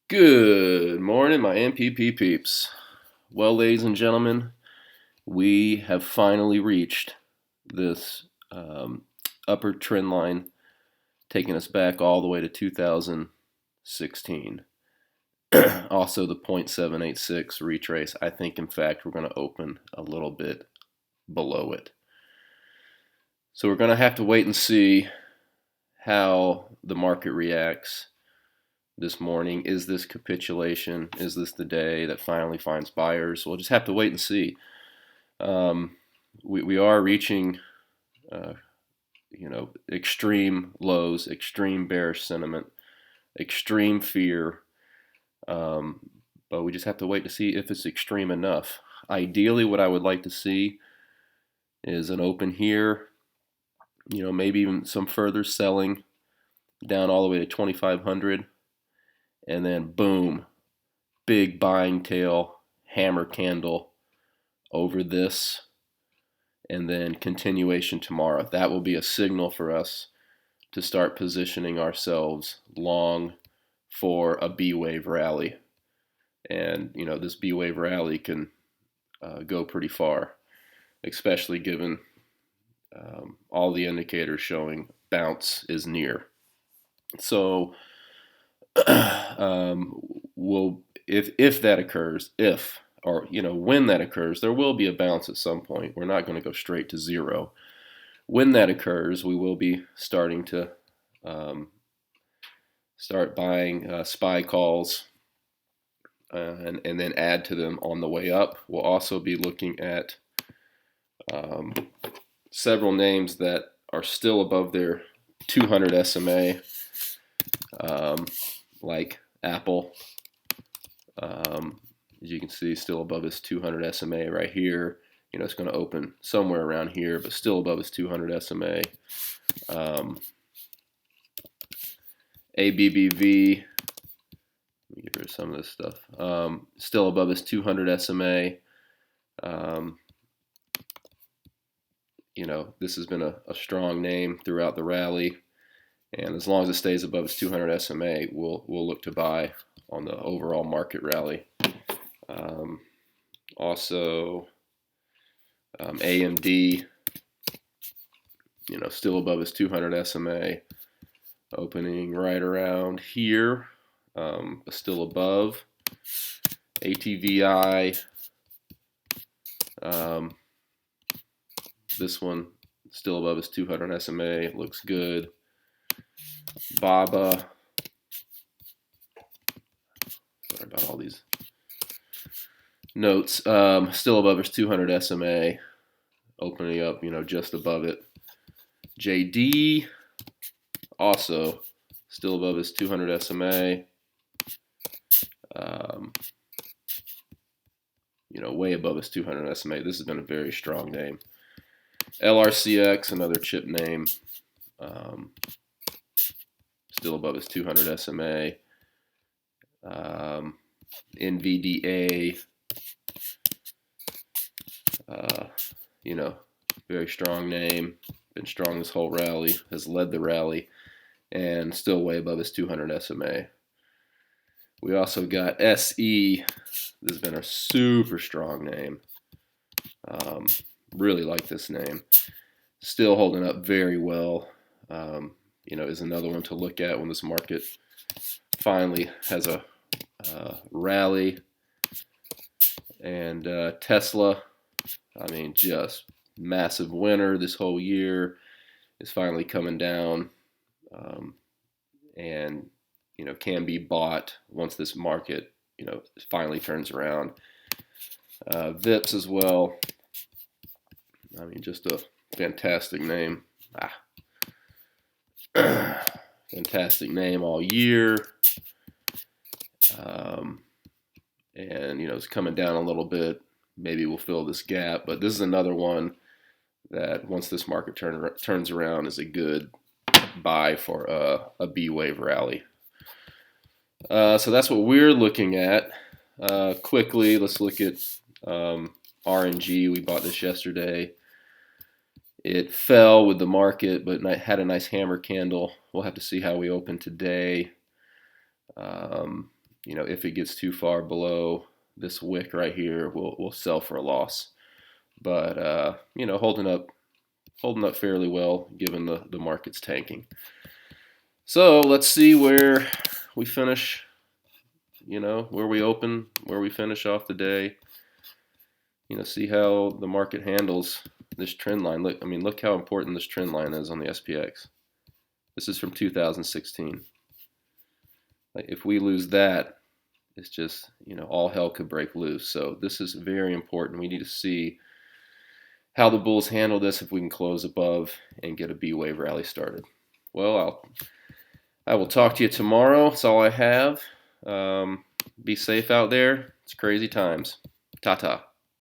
Good morning, my NPP peeps. Well, ladies and gentlemen, we have finally reached this upper trend line, taking us back all the way to 2016. Also, the 0.786 retrace. I think, in fact, we're going to open a little bit below it. So we're going to have to wait and see how the market reacts this morning. Is this capitulation? Is this the day that finally finds buyers? We'll just have to wait and see. We are reaching, extreme lows, extreme bearish sentiment, extreme fear, but we just have to wait to see if it's extreme enough. Ideally, what I would like to see is an open here, maybe even some further selling down all the way to 2,500. And then boom, big buying tail, hammer candle over this, and then continuation tomorrow. That will be a signal for us to start positioning ourselves long for a B-wave rally. And, this B-wave rally can go pretty far, especially given all the indicators showing bounce is near. So, if that occurs, when that occurs, there will be a bounce at some point. We're not going to go straight to zero. When that occurs, we will be starting to start buying SPY calls and then add to them on the way up. We'll also be looking at several names that are still above their 200 SMA, like Apple. As you can see, still above his 200 SMA right here. It's going to open somewhere around here, but still above his 200 SMA. ABBV, let me get rid of some of this stuff. Still above his 200 SMA. This has been a strong name throughout the rally. And as long as it stays above its 200 SMA, we'll look to buy on the overall market rally. Also, AMD, still above its 200 SMA, opening right around here, but still above. ATVI, this one still above its 200 SMA, looks good. BABA, sorry about all these notes, still above its 200 SMA, opening up, just above it. JD, also still above its 200 SMA, way above its 200 SMA. This has been a very strong name. LRCX, another chip name, still above its 200 SMA. NVDA, very strong name, been strong this whole rally, has led the rally, and still way above its 200 SMA. We also got SE. This has been a super strong name. Really like this name. Still holding up very well. Is another one to look at when this market finally has a rally. And Tesla, just massive winner this whole year, is finally coming down, and can be bought once this market finally turns around. VIPs as well. Just a fantastic name. Fantastic name all year. And it's coming down a little bit. Maybe we'll fill this gap, but this is another one that once this market turns around is a good buy for a B-wave rally. So that's what we're looking at. Quickly, let's look at RNG. We bought this yesterday. It fell with the market, but had a nice hammer candle. We'll have to see how we open today. if it gets too far below this wick right here, we'll sell for a loss. But holding up fairly well given the market's tanking. So let's see where we finish. Where we open, where we finish off the day. See how the market handles this trend line. Look how important this trend line is on the SPX. This is from 2016. If we lose that, it's just, all hell could break loose. So this is very important. We need to see how the bulls handle this if we can close above and get a B wave rally started. Well, I will talk to you tomorrow. That's all I have. Be safe out there. It's crazy times. Ta-ta.